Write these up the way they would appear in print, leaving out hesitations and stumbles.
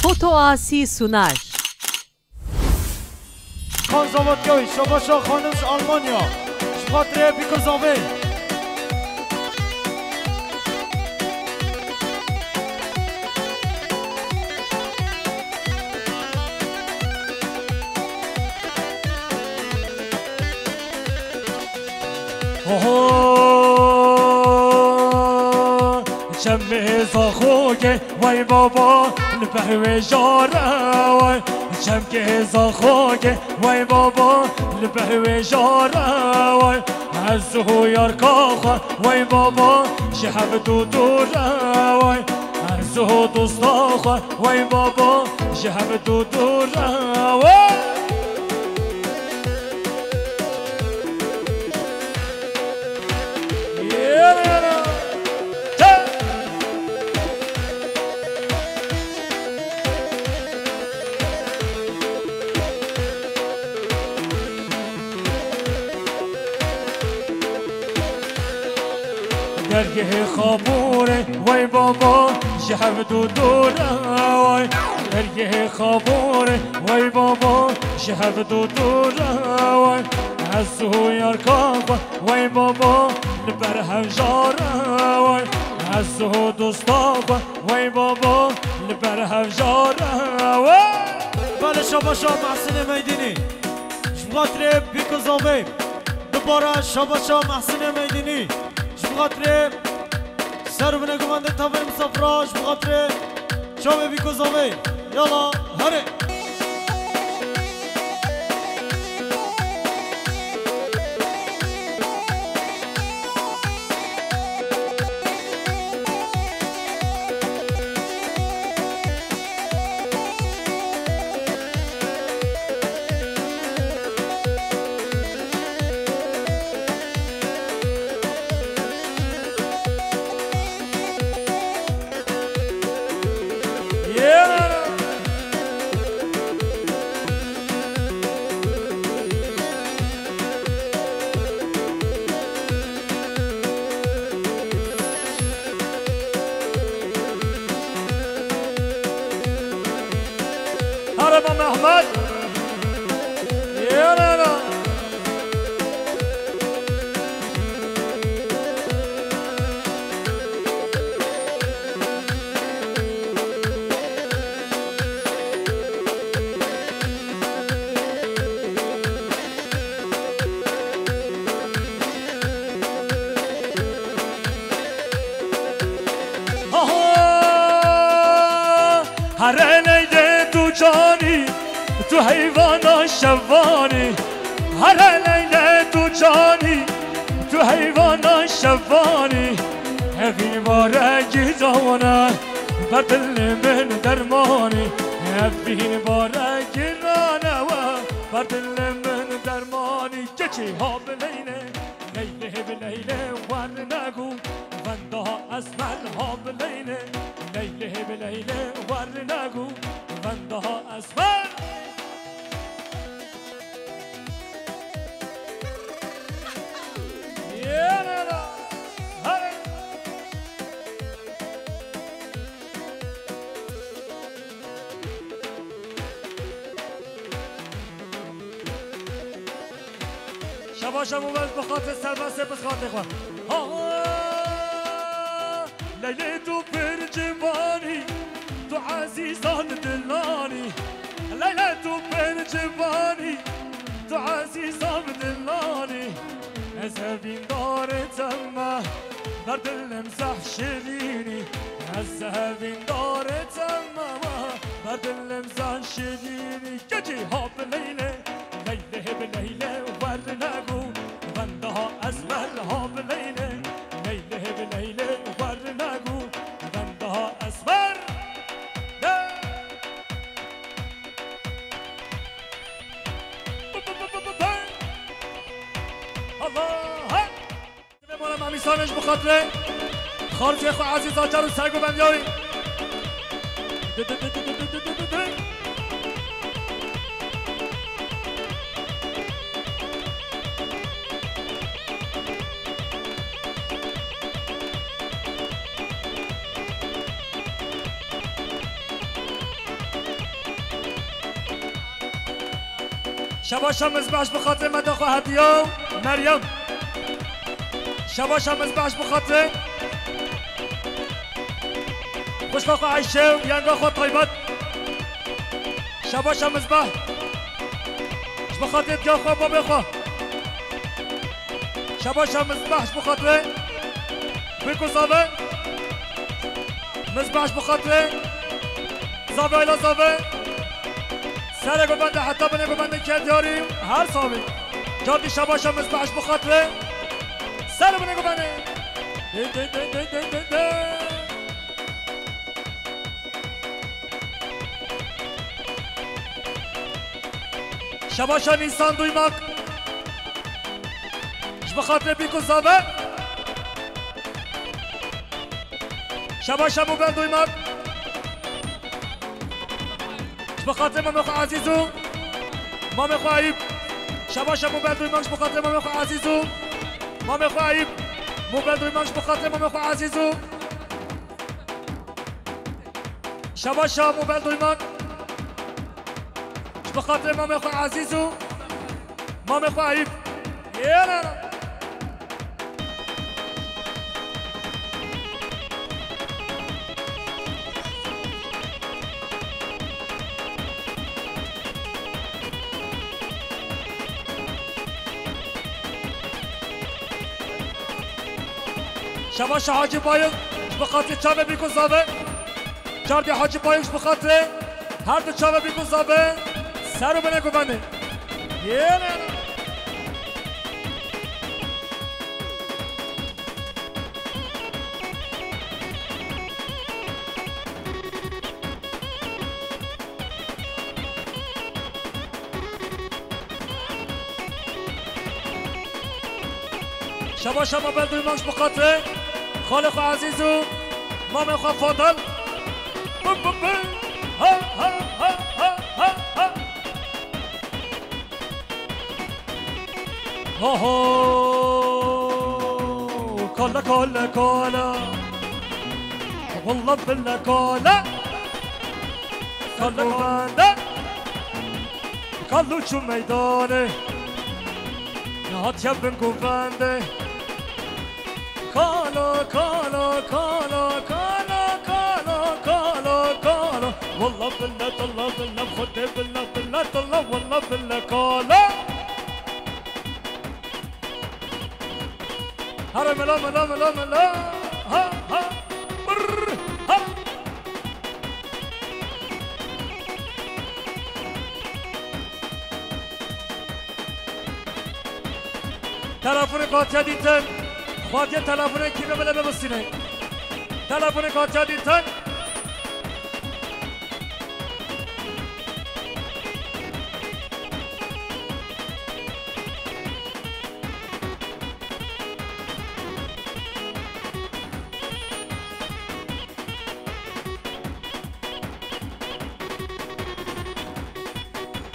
Fotoasi sunar. خان زاواتگاهی شاباشا خانمش آلمانیا شخاطر بیکوزاوی شمه زاخوگه وای بابا لبهوی جاره وای شمه زاخوگه وای بابا لبهوی جاره وای عزو یار کاخه وای بابا شحب دو دوره وای عزو دوستاخه وای بابا شحب دو دوره وای درگه خابوره وای بابا شحب دو دوره وای درگه خابوره وای بابا شحب دو دوره وای عزو یار کاخه وای بابا لبر هفجاره وای عزو دوستاخه وای بابا لبر هفجاره وای بله شاباشا محسن میدینی شخاطر بیکوزاوی دوباره شاباشا محسن میدینی شخاطر سر و نگومنده تاور مسافراش شخاطر شام بیکوزاوی یالا هره محمد يا لالا هر لیله تو جانی تو حیوان شوانی هر لیله تو جانی تو حیوان شوانی هفی بارگی جوانا بر دل من درمانی هفی بارگی رانوا بر دل من درمانی چچی ها بلیله لیله بلیله ور نگو ونده اسمل ها بلیله لیله بلیله ور نگو ونده اسمل شباشم اومد بخاطر سربسته بخاطر خواه لیلی تو پر جوانی تو عزیزان دلانی لیلی تو پر جوانی تو عزیزان دلانی از هفین دارتم بر دلم زح شیرینی از هفین دارتم بر دلم زح شیرینی گجی ها بلیله لیله بلیله ور نگو بنده ها از مل ها بلیله لیله بلیله ور نگو بنده ها از مل الله بمانم همیسانش بخاطره خارجه خو عزیزا جارو سرگو بندیاری شباشا مزبعش بخاطر مدخو هديو مريم شباشا مزبعش بخاطر خوشخو عيشة ويانغا خو طيبت شباشا مزبح بخاطر ديال خو بابي خو شباشا مزبحش بخاطر بيكو زافي مزبحش بخاطر زافي الى زافي سر گوبنده حتی بنه گوبنده که داریم هر صابی جادی شباشا مزبحش بخاطر سر بنه گوبنده شباشا نیسان دویماک بخاطر بیکو زابه شباشا موبن دویماک بخاطر مامخو عزیزو مامخو عیب شباشا موبن دویماک بخاطر مامخو عزیزو مامخو عیب موبن دویماک بخاطر مامخو عزیزو شباشا موبن دویماک بخاطر مامخو عزیزو مامخو عیب يلا شباش حاجی باید بخاطر چاوه بیکن زاوه چاردی حاجی باید بخاطر هر دو چاوه بیکن زاوه سرو بنه گوبنده یه شباش ما بل دویمانش بخاطر خالق عزیزو مام خواه فاضل ها ها ها ها ها ها ها ها كالا كالا كالا والله بالله كالا كالا بنده كالو شو ميدانه نهات يبن كوفنده كالا كالا كالا كالا كالا كالا كالا والله بالله طلع بالله خد بالله بالله طلع والله بالله كالا هرم لا ملا ملا ملا ها ها بر ها تلفون قاطع دیدن خواهد تلفون کی ببله ببستینه تلفون قاطع دیدن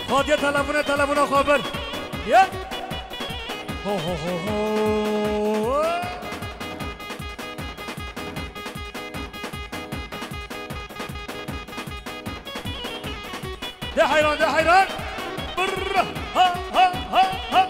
خواهد تلفون خبر یه هو هو هو هو ده حيران ده حيران بر ها ها ها ها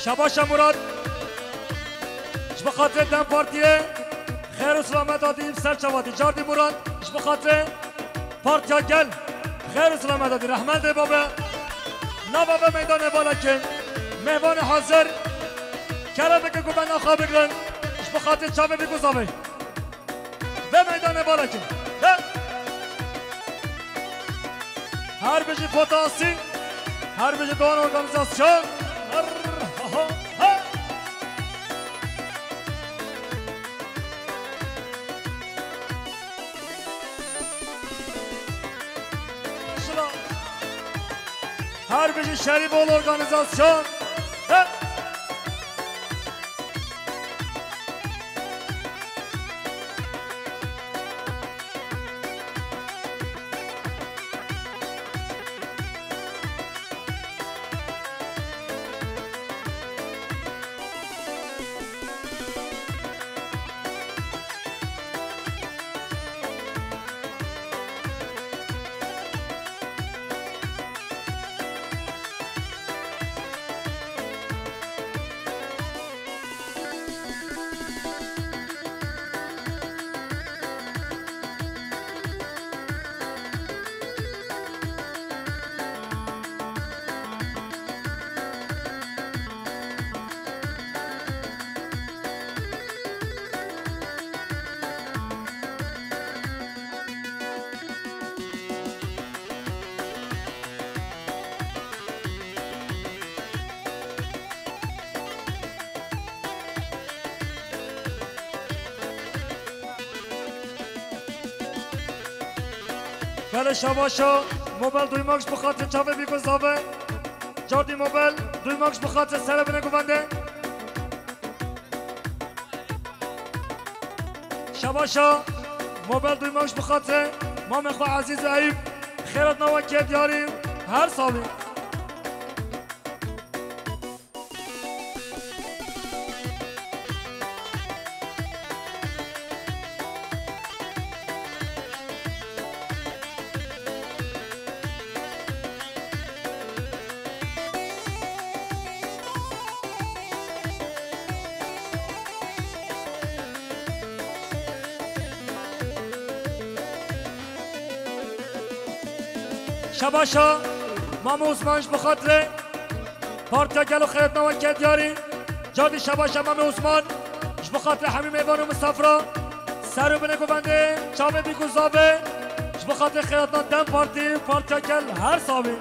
شباش مراد بخاطر دم پارتیه خیر و سلامت دادیم سر چوادی جاردی مراد بخاطر پارتیا گل خیر و سلامت دادی رحمت ده بابا نا بابا میدان بالا کن مهوان حاضر کرده که گوبن آخوا بگرن بخاطر چاوه بگوزاوه به میدان بالا کن هر بجی پوتاسی هر بجی دوان ارگانیزاسیون هر بجی شریف ol organizasyon بله شباشا موبایل دویماکش بخاطر چاوه بیگذابه جاردی موبایل دویماکش بخاطر سر بینه گونده شباشا موبایل دویماکش بخاطر مام خو عزیز عیب خیرت نوکت یاریم هر سالی شباشا مام عثمانش بخاطر پارتیا گلو خیرت نوکت یاری جادی شباشا مام عثمان بخاطر همین میوان و مسافرا سر بینه گونده چاوه بیگذابه بخاطر خیرت دم پارتیا گل هر سابی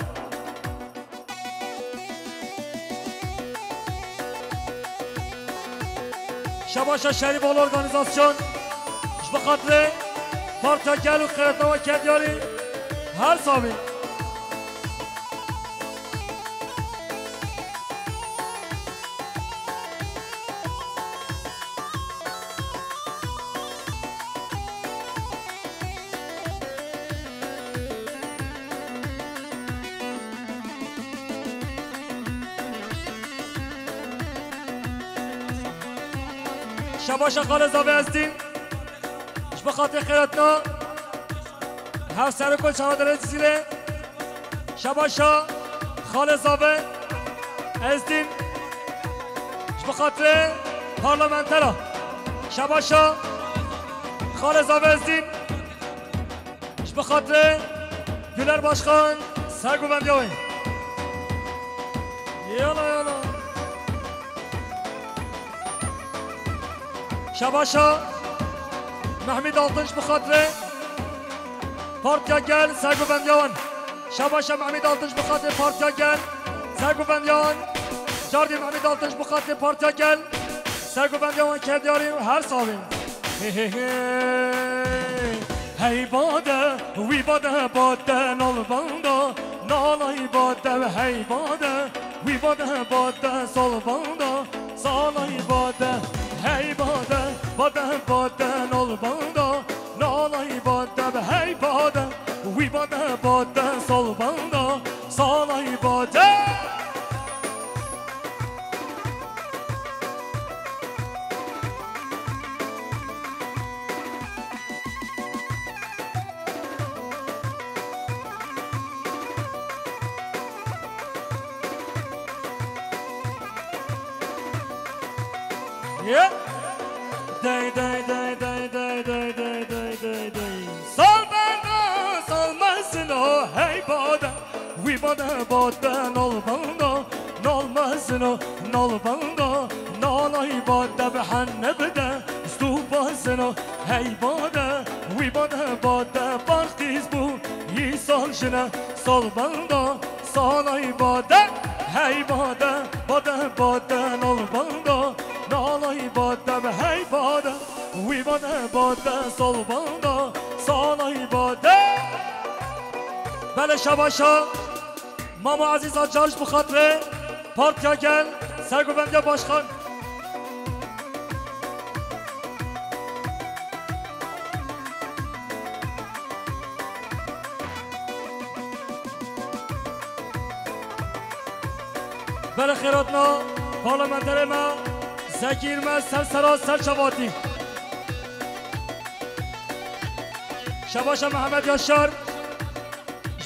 شباشا شریف اول ارگانیزاسیون بخاطر پارتیا گل و خیرت نوکت یاری هر سابی شباشا خاله زاوه هستیم بخاطر خیرتنا هر سر کل چهادره زیره شباشا خاله زاوه هستیم بخاطر پارلمانترا شباشا خاله زاوه هستیم بخاطر گلر باشخان سرگوبندی های یالا یالا شباشا محمد آلتنش بخاطر پارتیا گل سرگوبندیان شباشا محمد آلتنش بخاطر پارتیا گل سرگوبندیان جاردی محمد آلتنش بخاطر پارتیا گل سرگوبندیان که دیاریم هر سالی هی باده وی باده باده نال باندا نالای باده هی باده وی باده باده سال باندا سالای باده هی باده باده نال باندا نالای باده هی باده وی باده سال باندا سالای باده Yeah. Day day day day day day day day day day. Solbana solmasino hey boda. We boda boda nol bando nol masino nol bando nol ay boda behanne beda stubasino hey boda. We boda partiz bu yisol jina sol bando sol ay boda hey boda nol bando. نالای باده به هی باده وی باده باده سال باده سالای باده بله شباشا ماما عزیزا جارش بخاطره پارتیا گل سرگوبندی باشخان بله خیراتنا پارلمانتر ما زکیر من سر چواتی شباشا محمد یاشار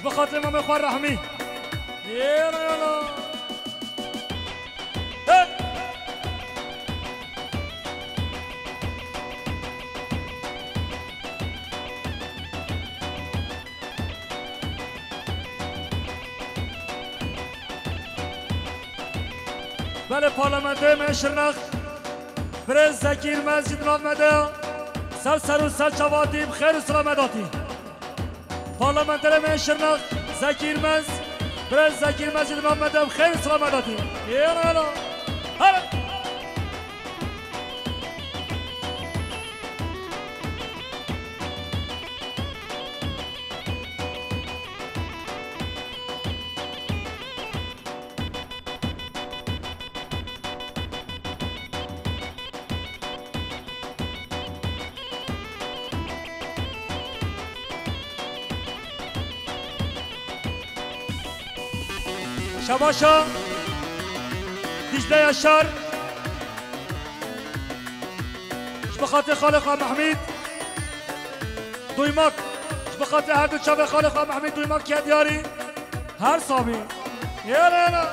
بخاطر امام خوار رحمی یالا یالا بله پارلمانده من شرنخ برز زکیر مسجد آمده سر و سر چواتیم خیر و سلامتی پارلمانتر من شرنخ زکیر برز زکیر مسجد آمده خیر و سلامتی یالا یالا هلا شباشا دیجله یاشار بخاطر خالق محمید دویماک بخاطر هر دو چاوه خالق محمید دویماک که دیاری هر صابی یالا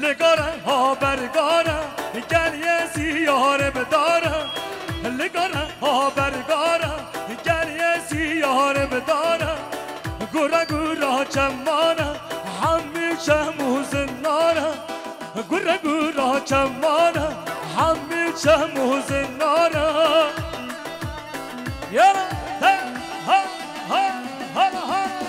لگاره ها برگاره گل یه سیاره بداره لگاره ها برگاره گل یه سیاره بداره گره گره چمانه همیشه موزناره گره گره چمانه همیشه موزناره یالا ها ها ها ها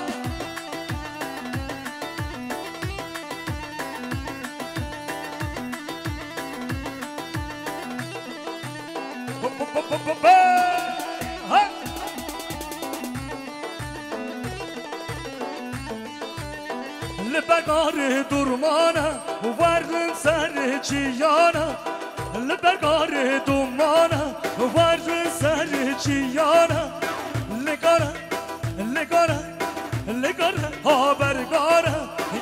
لبرگار درمانه ورن سر چیانه لبرگار درمانه ورن سر چیانه لگاره لگاره لگاره ها برگاره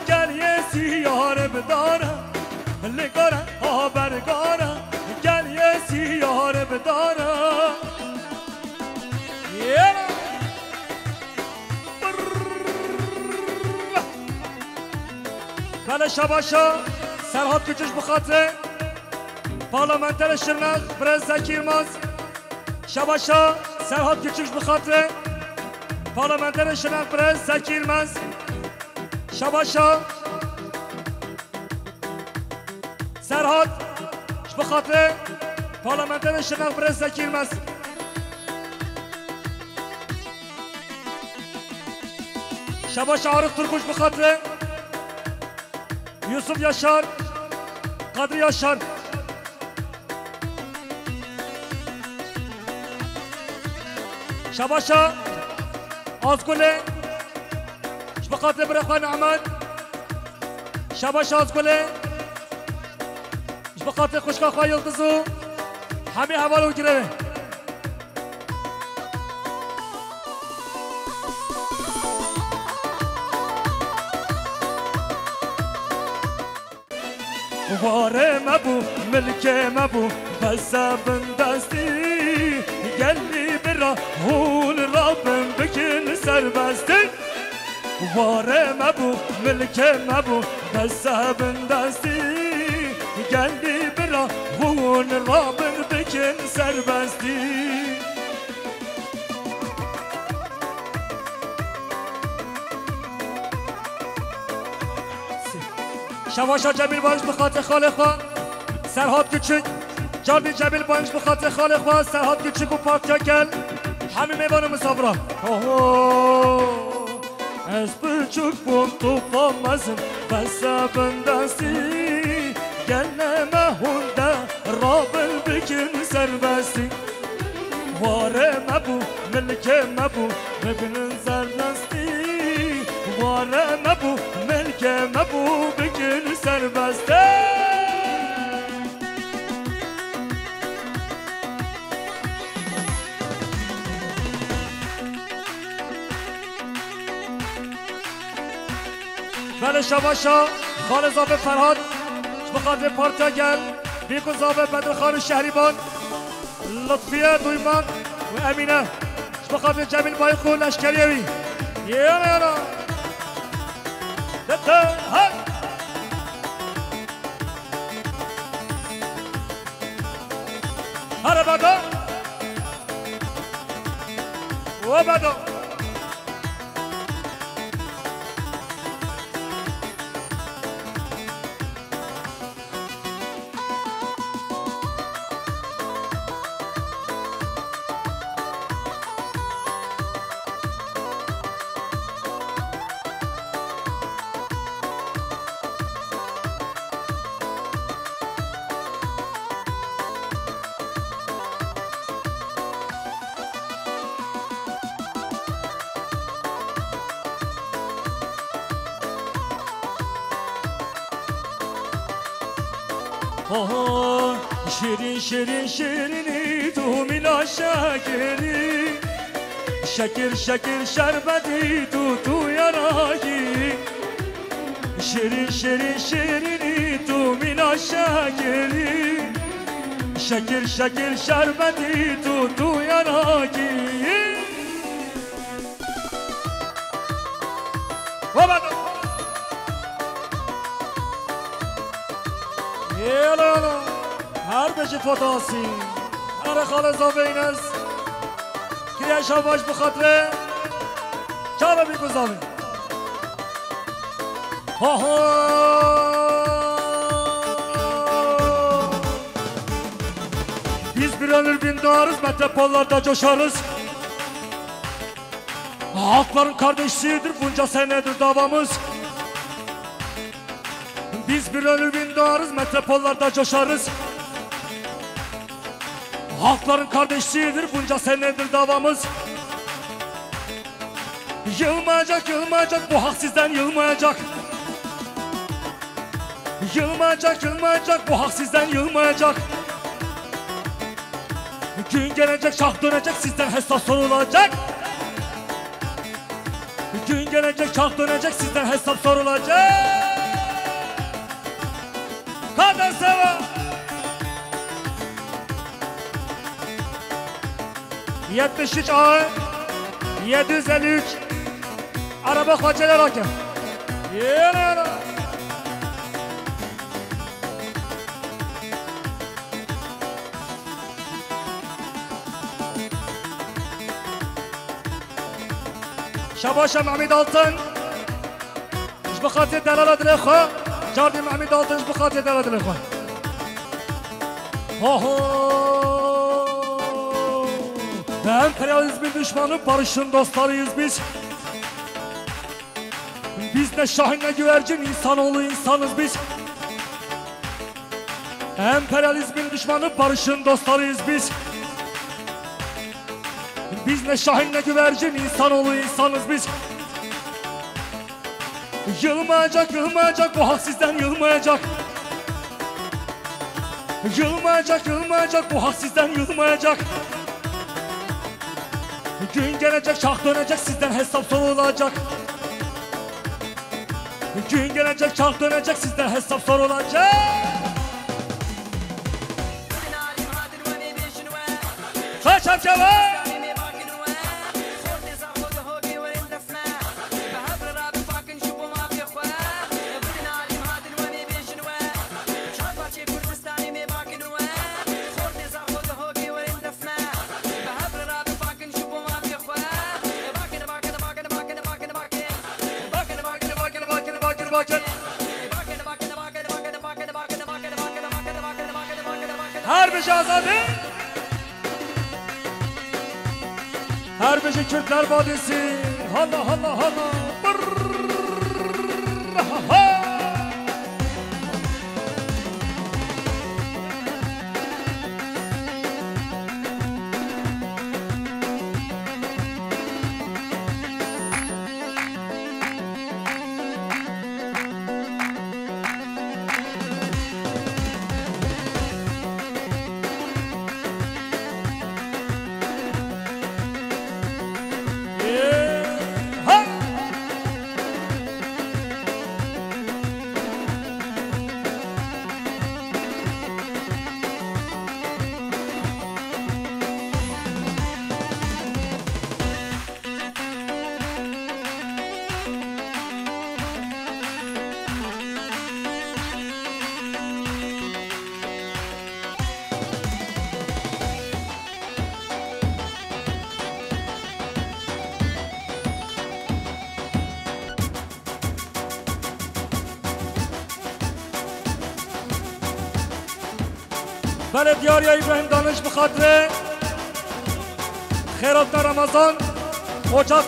گل یه سیاره بداره لگاره ها برگاره گل یه سیاره بداره بله شباشا سرحاد کچش بخاطر پارلمانتر شرنخ برز زکی الماز شباشا سرحاد کچش بخاطر پارلمانتر شرنخ برز زکی الماز شباشا سرحاد بخاطر پارلمانتر شرنخ برز زکی الماز شباشا عارف ترکوش بخاطر یوسف یاشار قادر یاشار شباشا آزگله بخاطر برخوان احمد شباشا آزگله بخاطر خوشگاه خواه یلدزو همه حوالو گیره واره مبو ملک مبو بزبن دستی گلی برا هول رابن بکن سربستی واره مبو ملک مبو بزبن دستی گلی برا هول رابن بکن سربستی شواشا جمیل بانش بخاطر خاله خواه سرحاد کچک جاردی جمیل بانش بخاطر خاله خواه سرحاد کچک و پارتیا گل همه میوان مسافران از بچک بوم تو پامزم بسابن دستی گل نمهونده رابل بکن سربستی واره مبو ملک مبو ببینن سردستی واره مبو ملک مبو بکن سربسته بله شباشا خال زاوه فرهاد بخاطر پارتا گل بیکو زاوه بدرخان شهریبان لطفیه دویمان و امینه بخاطر جمیل بایخو لشکریوی یالا یالا دتا ها هر بدا و بدا آه شیرین شیرین شیرینی تو مینا شکری شکر شکر شربتی تو یارایی شیرین شیرین شیرینی تو مینا شکری شکر شکر شربتی تو یارایی و بعد یالا هر بشه فتاسی هر خال زاوین است کریش باش بخاطره چرا بیگذاری biz bir ömür bindarız metropollarda coşarız halkların kardeşliğidir bunca senedir davamız biz bir ömür bindarız metropollarda coşarız halkların kardeşliğidir bunca senedir davamız yılmayacak yılmayacak bu hak sizden yılmayacak yılmayacak yılmayacak bu hak sizden yılmayacak gün gelecek şah dönecek sizden hesap sorulacak gün gelecek şah dönecek sizden hesap sorulacak Kader seva 73 A 753 araba kaçeler hakem yana شباشا محمد آلتن اش بخاطر دلالت الاخوة جاردي محمد آلتن اش بخاطر دلالت الاخوة Emperyalizmin düşmanı barışın dostlarıyız biz Biz ne şahin ne güvercin insanoğlu insanız biz Emperyalizmin düşmanı barışın dostlarıyız biz Biz ne şahin ne güvercin insanoğlu insanız biz Yılmayacak yılmayacak bu hak sizden yılmayacak Yılmayacak yılmayacak bu hak sizden yılmayacak Gün gelecek şah dönecek sizden hesap sorulacak Gün gelecek şah dönecek sizden hesap sorulacak Kaç amca var Harbi Şahzade Harbi Kürtler Vadisi Allah Allah Allah بله دیاریا ابراهیم دانش بخاطر خیرات رمضان اجاق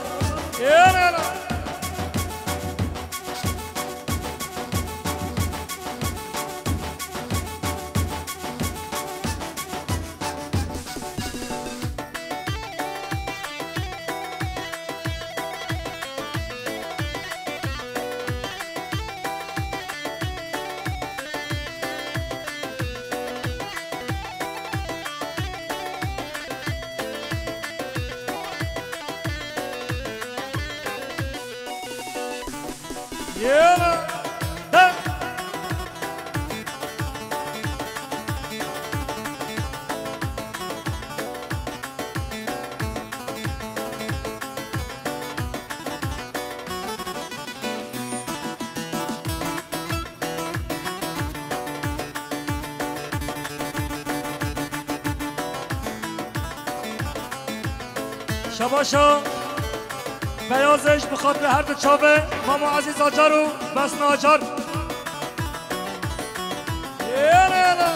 يلا ها شباشا بیازش به خاطر هر دو چاوه ماما عزیز آجر و بسن آجر یالا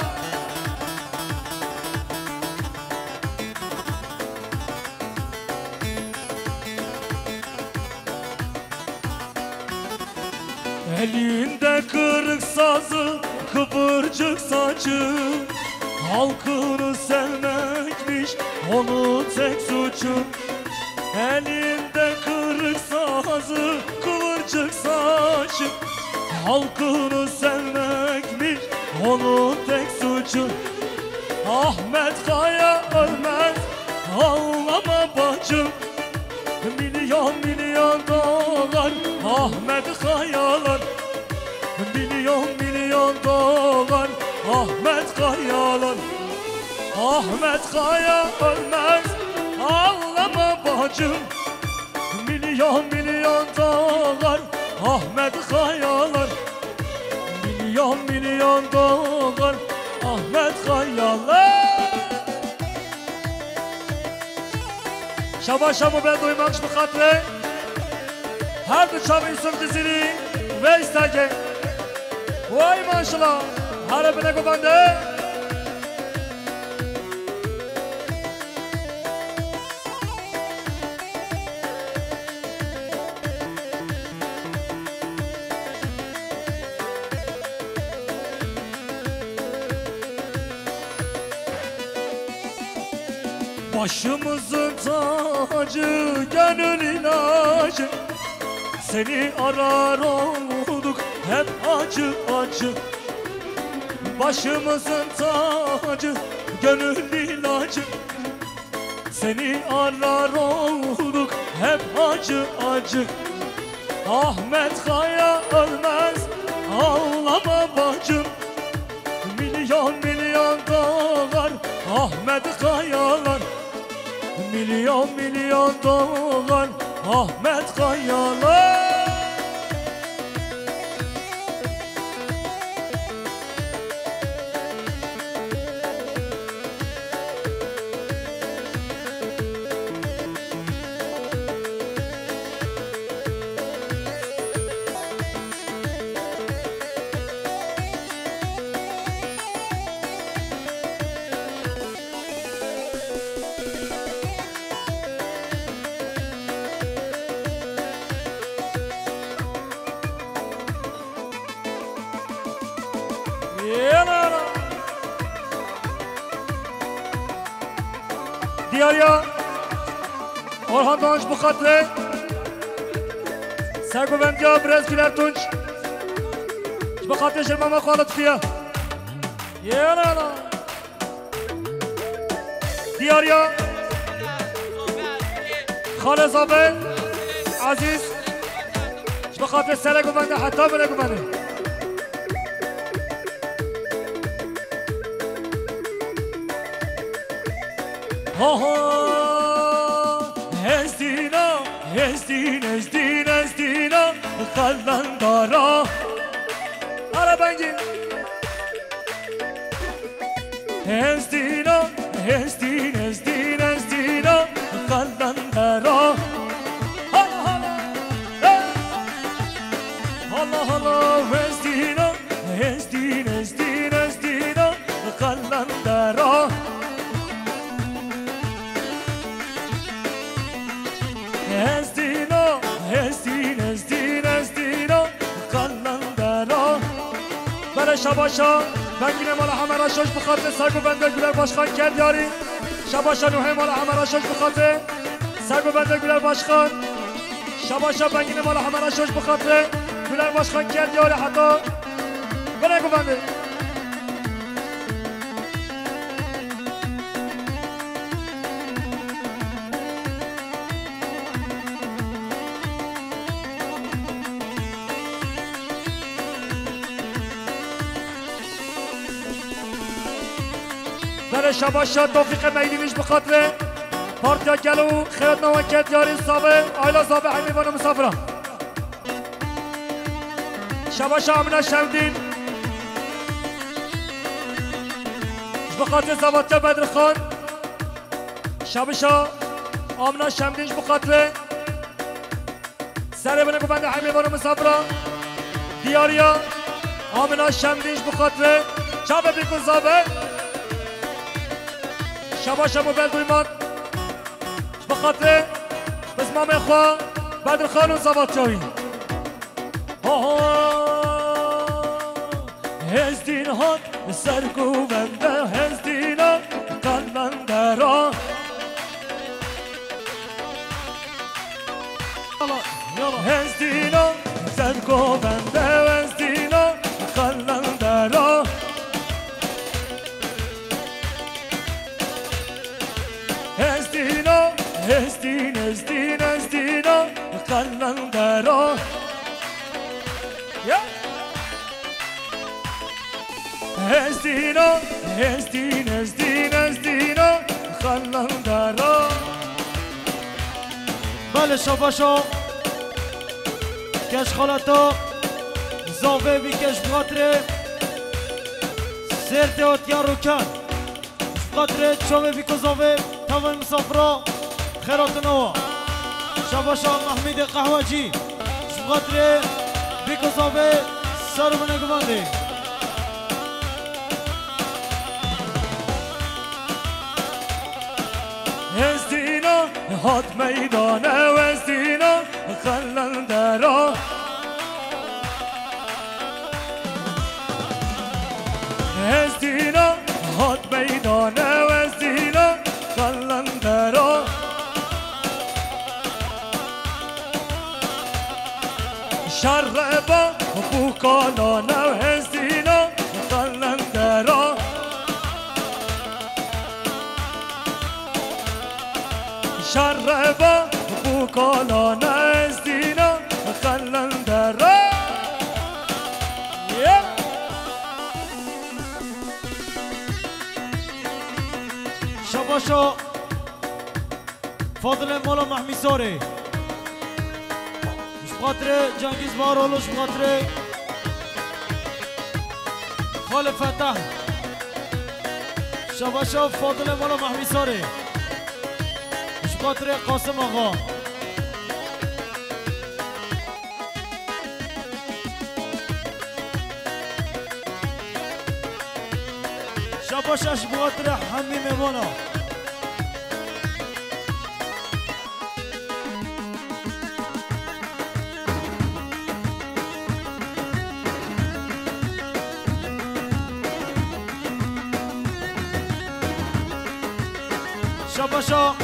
elinde kırık sazı kıvırcık saçı halkını sevmekmiş onu tek suçu. Elinde kırık sazı, kıvırcık saçı halkını sevmekmiş onun tek suçu. Ahmet Kaya ölmez, ağlama bacım. Milyon milyon dolar Ahmet Kayalar. Milyon milyon dolar Ahmet Kayalar. Ahmet Kaya ölmez, ağlama bacım. Milyon milyon dolar Ahmet Kayalar. Milyon milyon dolar Ahmet Kayalar. Şabaşamı ben duymak bu katli. Her du çabı Yusuf dizili ve istege. Vay maşallah. Harabine kubande. Başımızın tacı, gönül ilacı. Seni arar olduk hep acı acı. Başımızın tacı, gönül ilacı. Seni arar olduk hep acı acı. Ahmet Kaya ölmez, ağlama bacım. Milyon milyon dolar Ahmet Kayalar. Milyon milyon dolar Ahmet Kayalar. Diyarya Orhan Doğanç bu katli. Sergovendya Brezgiler Tunç bu katli Şirmama Kuala Tıfiya. Yalala Diyarya Khalez abi Aziz bu katli Sergovendya hatta Brezgiler. Ha ha, ezdina, ezdin, ezdin, ezdina, kallandara. Ara bengi. Ezdina, ezdin, ezdin, ezdina, kallandara. Hala hala, hala hala, ezdina, ezdin, ezdin, ezdina, kallandara. Ezdino, ezdin, ezdin, ezdino, kallandara. Bele şabaşa, ben yine mala hamara şoş bu katı, Sergovendya Güler Başkan gel yari. Şabaşa nuhe mala hamara şoş bu katı, Sergovendya Güler Başkan. Şabaşa ben yine mala hamara şoş bu katı, Güler Başkan gel yari hatta. Bele güvendi. بله شباشا توفیق میدینیش بخاطر پارتیا گلو خیرات نوانکت یاری صابه آیلا صابه حمیوان مسافران شباشا امنا شمدین بخاطر زواتیا بدر خان شباشا امنا شمدینش بخاطر سر بنگو بنده حمیوان مسافران دیاریا امنا شمدینش بخاطر شبه بیکن زابه شباشا موبیل دویمان بخاطر بزمام خواه بدر خان و زواتیایی هزدین هات سرگوونده هزدینا قلنده را هزدینا سرگوونده هزدینا قلنده را هزدینا هزدین هزدین هزدینا قلنده را هزدینا هزدین هزدین هزدینا قلنده را بله شباشا کش خالتا زاوه بیکش بخاطر سرد آتیا رو کن بخاطر چاوه بیکو زاوه تاوه مسافرا خیرات نوا شباشا محمید قهوجی بخاطر بیکو زاوه سر بنگو بنده هزدینا هات میدانه هزدینا قلنده را هزدینا هات میدانه هزدینا قلنده را شربا بوکالانه هزدینا قلنده را شربا بوکالانه هزدینا قلنده را شباشا فاضل مولا محمی ساره بخاطر جنگیز بارولوش بخاطر خال فتح شباشا فاضل مولا محمی ساره بخاطر قاسم آقا شباشش بخاطر حمی میوانا شباشا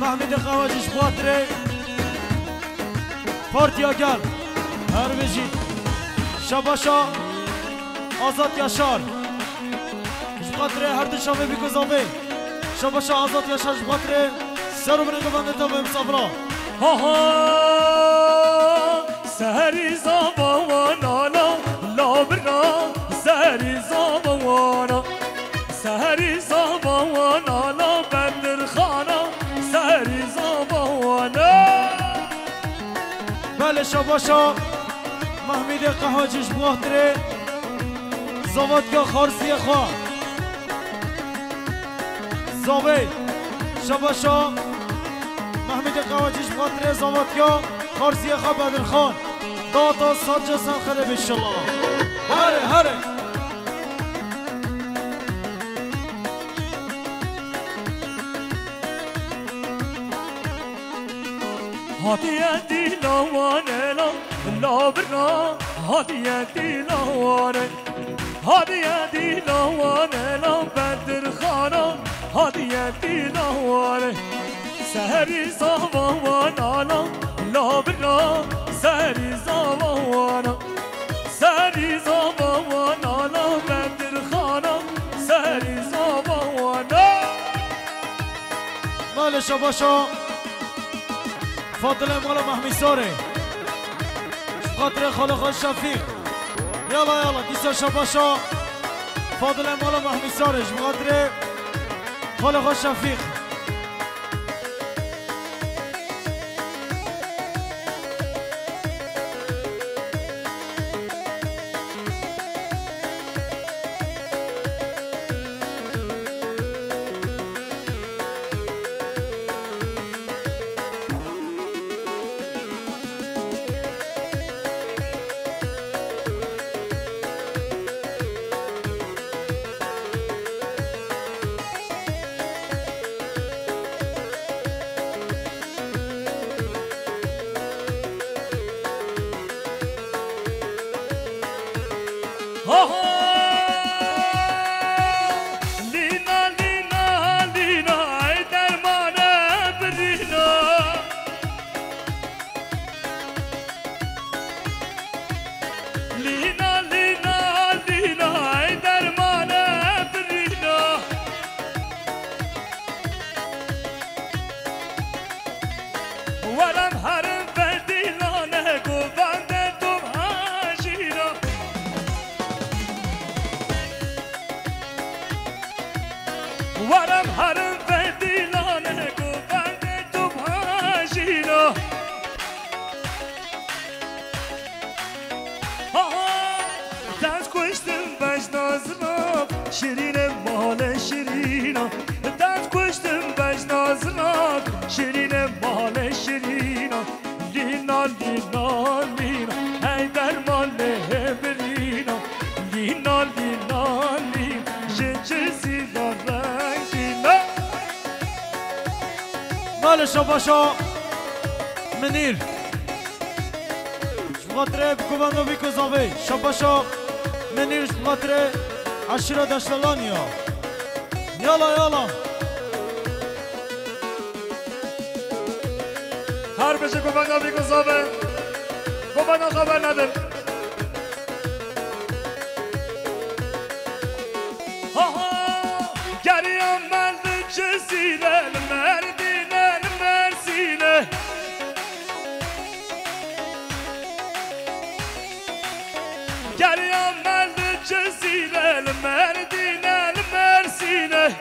محمد قواجش بخاطر پارتیا گل هر بجید شباشا آزاد یاشار بخاطر هر دو شامه بیگذابه شباشا آزاد یاشار بخاطر سر و برنگو بنده تا به مسافرا ها ها سهری زبانا لابرا سهری زبانا سهری زبانا بدر خانا سهری زبانا بله شباشا محمد قهاجش بخاطر زوادگاه خارسی خواه زاوی شباشا محمد قهاجش بخاطر زوادگاه خارسی خواه بدر خان داتا ساجا سنخره بشالله هره هره هديتي لوانه لا برا هديتي لوانه هديتي لوانه لا بدر خانا هديتي لوانه سهري زوانا لا برا سهري زوانا سهري زوانا لا بدر خانا سهري زوانا مال شباشا فاضل مولا محمی ساره خاطر خالق شفیق یالا یالا دیسا شباشا فاضل مولا محمی ساره خاطر خاله خوش شفیق ورم هرم بدیلانه گوبنده تو پاجینا دست کشتم بجنازنا شیرین مال شیرینا دست کشتم بجنازنا شیرین مال شیرینا لینا لینا لینا ای درمان برینا لینا لینا لینا جزی مال شباشا منیر شباتره بکوباندو بیکوزاوی شباشا منیر شباتره عشیره دشتلانیا یالا یالا هر بشه کوباندو بیکوزاوی کوباندو خبر ندم گریم مرد جزیره مردینه مرسینه گریم مرد جزیره مردینه مرسینه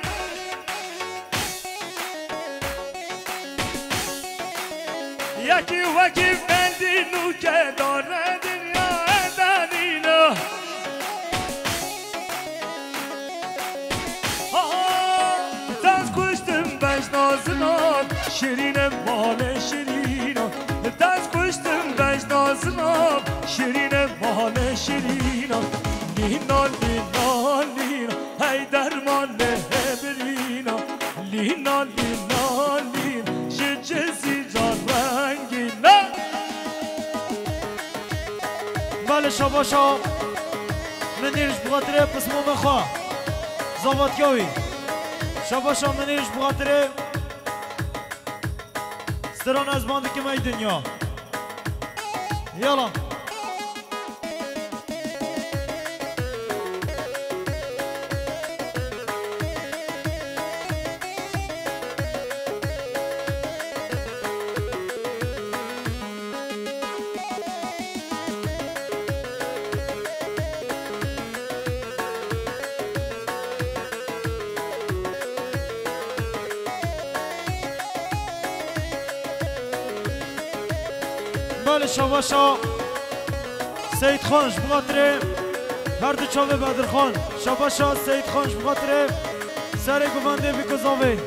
یکی وکی بندینو که داره دنیا دنینه بجنازنان شیرین مال شیرینا دست کشتم بجنازنان شیرین مال شیرینا لینا لینا لینا ای درمان برینا لینا لینا لینا جزی جان رنگینا بله شباشا منیرش بخاطره پسمو بخواه زاواتگاوی شباشا منیرش بخاطره ستران از باندی که مای دنیا یالا بله شباشا سید خانش بخاطره هر دو چاوه بدر خان شباشا سید خانش بخاطره سر گوانده بیکوزاوه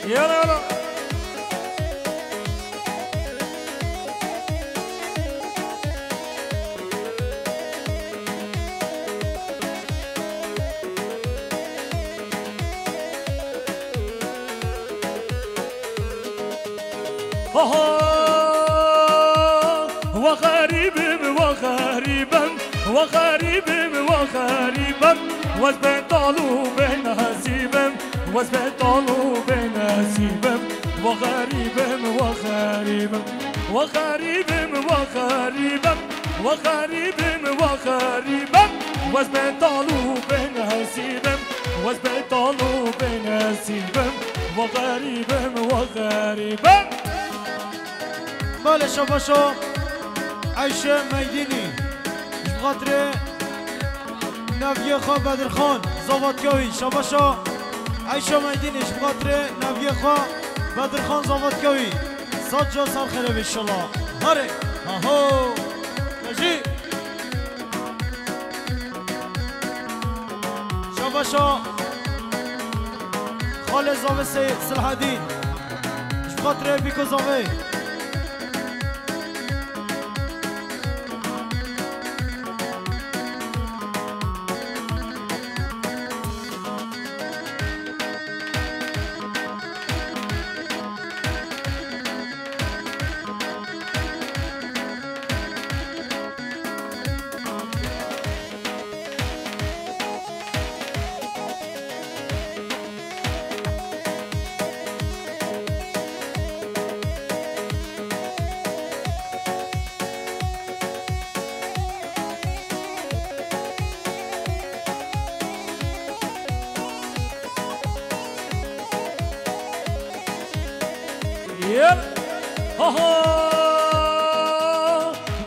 یالا یالا وغريبم وغريبم وغريبم وغريبم وزبطالو بنسيبم وزبطالو بنسيبم وغريبم وغريبم وغريبم وغريبم وغريبم وغريبم وزبطالو بنسيبم وزبطالو بنسيبم وغريبم وغريبم بله شباشا عيشة ميديني بخاطر نافية خان بدر خان زواتكوي شباشا عيشة ميديني بخاطر نافية خان بدر خان زواتكوي صجة صار خير ان شاء الله هاري هاهو مجي شباشا خالد زاوي سيد صلاح الدين بخاطر بيكو زاوي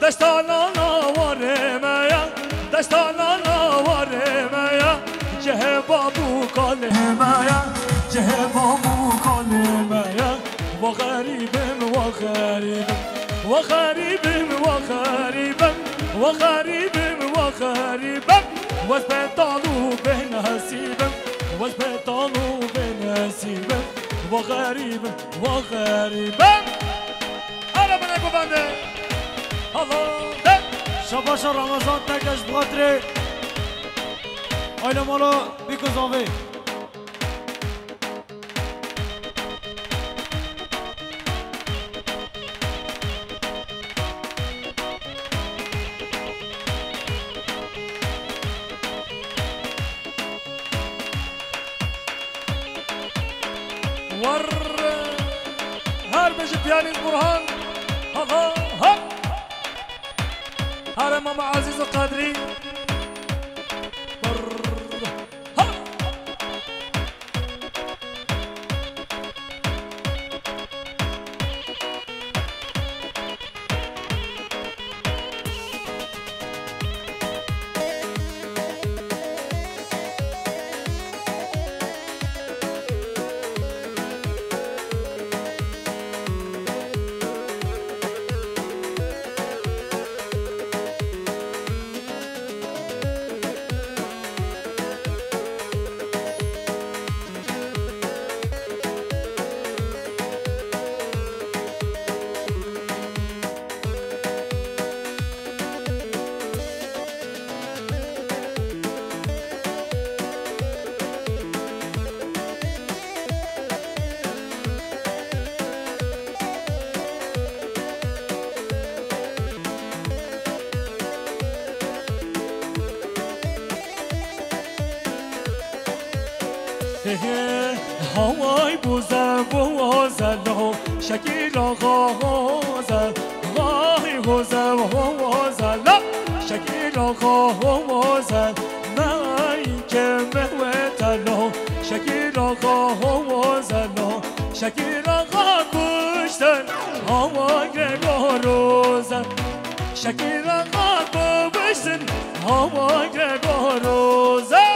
دستانا نوارمیا دستانا نوارمیا جه بابو کالمیا جه بابو کالمیا و غریبم و غریبم و غریبم و غریبم و غریبم و غریبم و بتالو بنصیبم و بتالو بنصیبم و غریبم و غریبم انا بنگو بنده الله شباشا رمضان تکش بخاطر آیلا مالا بیکو زاوی ور هر بجي بيانيز برهان الله ها هر ماما عزيز القادري ور ها هوای بوزه بوزلو شکیل غوزه وای بوزه بوزلو شکیل غوزه نای که مهوتلو شکیل غوزلو شکیل غوشتن هوای گروزه شکیل غوشتن هوای گروزه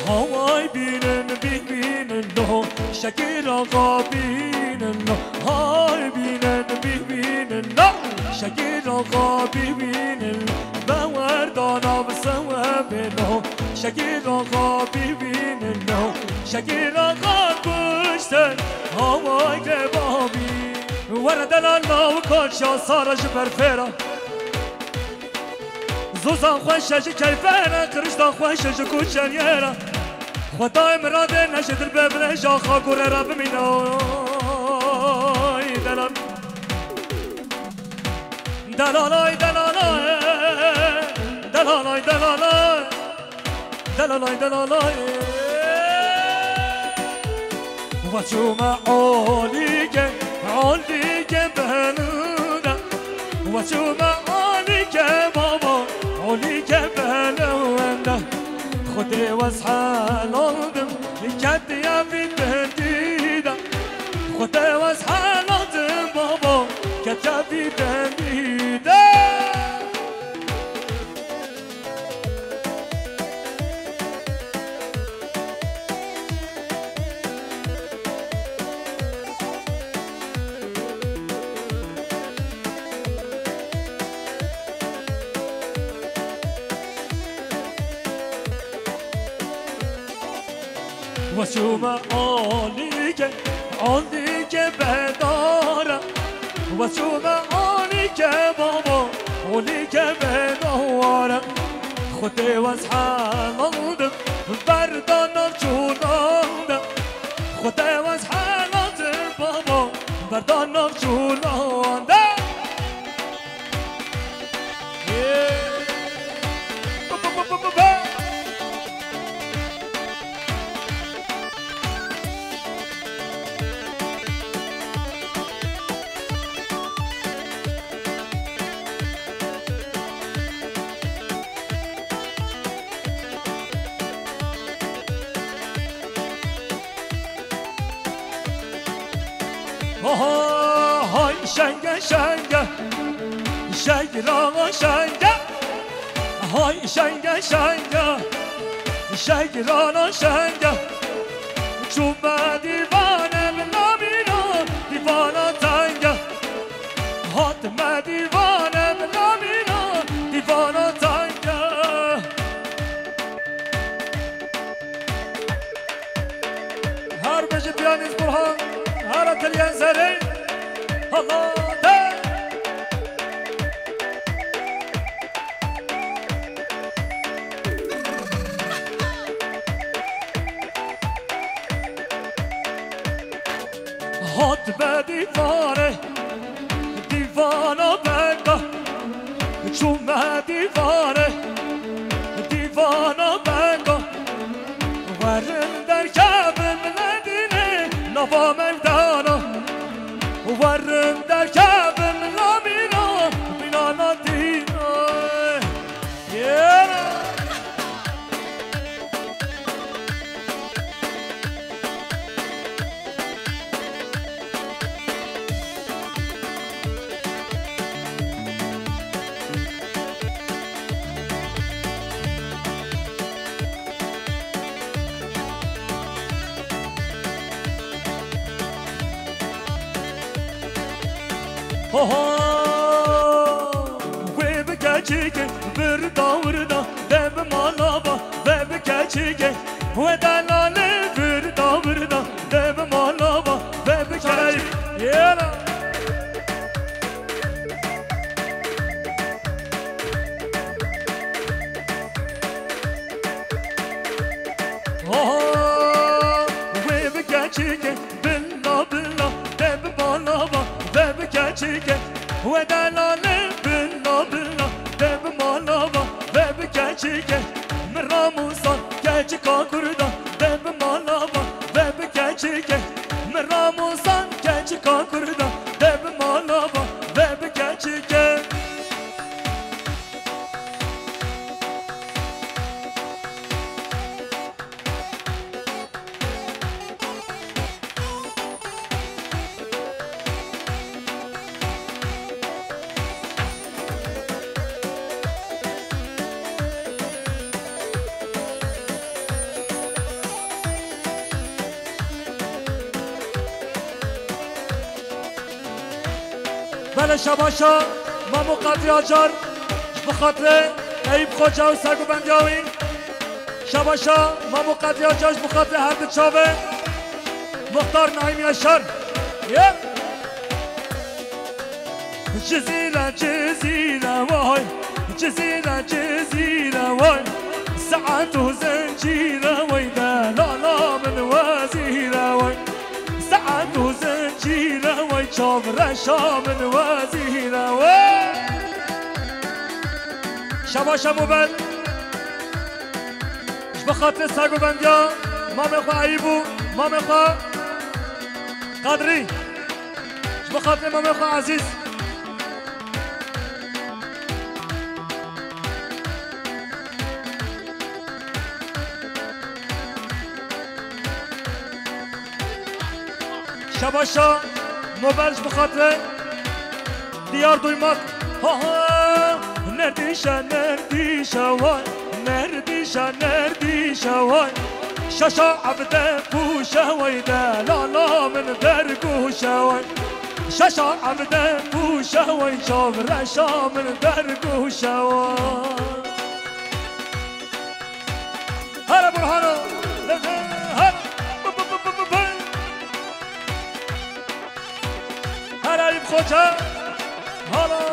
هواي بينن بينن له شكل غابين له هاي بينن بينن له شكل غابين بوردانا بسواب له شكل غابين له شكل غابشتن هواي غبابي وردنا الله وكل صار جبر فيرا زوزان خوش اجي كيفانا قرشتان خوش اجي كوشانيرا خدای مراده نشد الباب نجا خاكور رب مناي دلال دلالاي دلالاي دلالاي دلالاي دلالاي دلالاي وشوما عوليك عوليك بهنونا وشوما عوليك بابا عوليك بهنونا خدي واصحى لندن لكد يا في تهديدا خدي واصحى لندن بابا كد في تهديدا وشوما عوليك عوليك بدارا وشوما عوليك بابا عوليك بدارا خدي واصحى لندن بردانا جولاندا خدي واصحى لندن بابا بردانا جولاندا هاي شنگه شنگه شنگران شنگه هاي شنگه شنگه شنگران شنگه چوبه دیوانه بنامینا دیوانا تنگه حاتمه دیوانه بنامینا دیوانا تنگه هر بجی بیانیز برهان هر تلیان زره الله ده هات به دیوانه دیوانا بنده چومه دیوانه دیوانا بنده ورن در کبم ندینه نوا مردانا ورن در کبم نمینا بینانا دینا ve bikachike birda virda deb malaba ve bikachike ve dalale birda virda deb malaba ve bikachike yera ve bikachike billa billa deb malaba ve bikachike ve dalale billa billa deb malaba ve bikachike meramusan keçika kurda deb malaba ve bikachike meramusan keçika kurda deb malaba ve bikachike بله شباشا ما مقدری آجار بخاطر عیب خوجا و سگو بندیاوین شباشا ما مقدری آجار بخاطر هر دو چاوه مختار نعیمی اشار جزیره جزیره وای جزیره جزیره وای ساعت و زنجیره وای دلالا من وزیره وای ساعت و زنجیره وای چاوره شامن وزیره وای شباشا موبل بخاطر سگو بندیا ما میخوا عیبو ما میخوا قدري بخاطر امام اخو عزيز شباشا موبلش بخاطر دیار دویماک ها ها نردیشا نردیشا وای نردیشا نردیشا وای شاشا عبده پوشا وای دلالا من درگوشا وای شاشا عبده پوشا وای شاف رشا من درگوشا وای هلا برهانو هلا يب خوجا هلا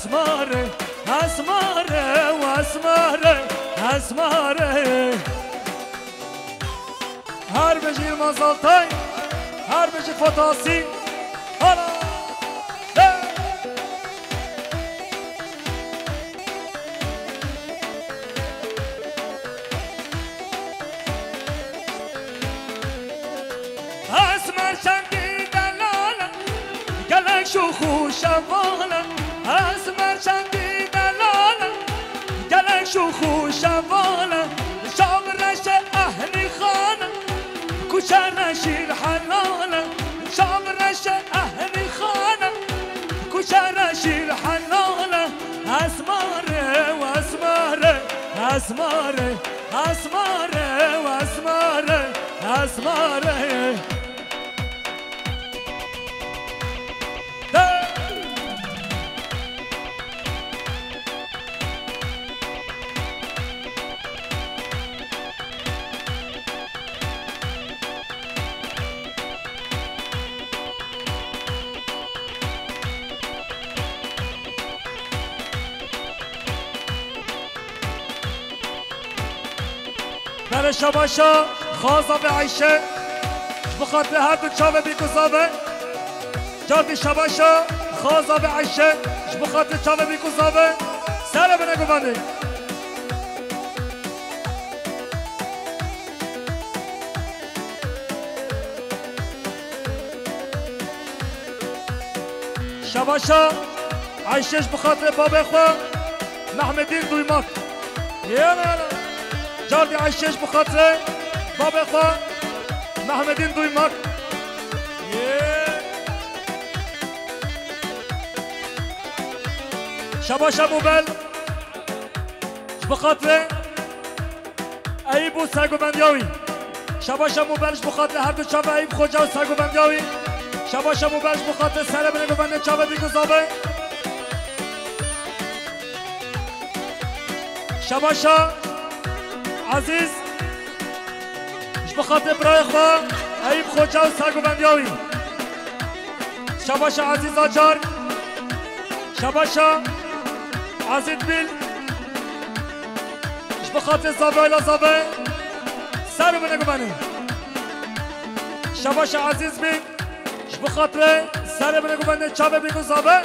اسماره اسماره و اسماره اسماره هر بجیر مازالتای هر بجیر فتاسی حالا اسمر چندی دلالا گلک شو خوشوالا اسمر چندی دلالا گلک شو خوشوالا شام رش اهلی خانه کوچه رشیر حلالا شام رش اهلی خانه کوچه رشیر حلالا اسماره و اسماره اسماره اسماره و اسماره اسماره بله شباشا خوازا به عیشه بخاطر هر دو چاوه بیگذابه جاردی شباشا خوازا به عیشه بخاطر چاوه بیگذابه سره به نگو بنده شباشا عیشش بخاطر بابه خواه محمدین دویماک یالا جاردی عیشش بخاطر بابه خواه محمدین دویماک شباشا موبل بخاطر عیب و سگو بندیاوی شباشا موبلش بخاطر هر دو چاوه عیب خوجا و سگو بندیاوی شباشا موبلش بخاطر سره بنگو بنده چاوه بیگذابه شباشا عزیز بخاطر برای خواه عیب خوجا و سگو بندیاوی شباشا عزیز آجار شباشا عزیز بیل بخاطر زاوه ایلا زاوه سر بنگو بنده شباشا عزیز بیل بخاطر سر بنگو بنده چاوه بیگو زاوه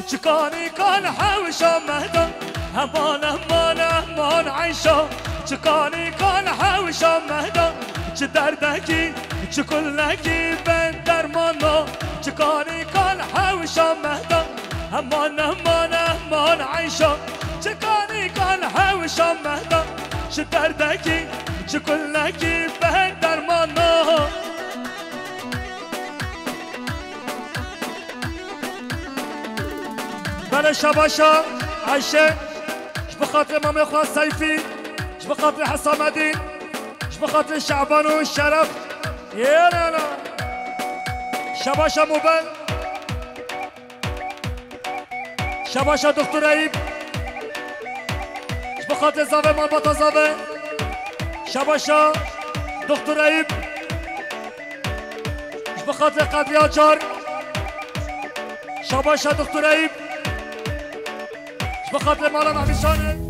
چکانی کان حوشا مهدم همان همان همان عیشا چکانی کان حوشا مهدم چه دردکی چه کلکی بن درمانا چه کاری کن هوشا مهدا امان امان امان عیشا چه کاری کن هوشا مهدا چه دردکی چه کلکی بن درمانا بله شباشا عیشه بخاطر مامي خواه سيفي بخاطر حسام الدين بخاطر شعبان والشرف يا لا لا شباشا موبل شباشا دكتور عيب بخاطر زاوي مال بطا زاوي شباشا دكتور عيب بخاطر قدريا جار شباشا دكتور عيب بخاطر مالا محمد شانه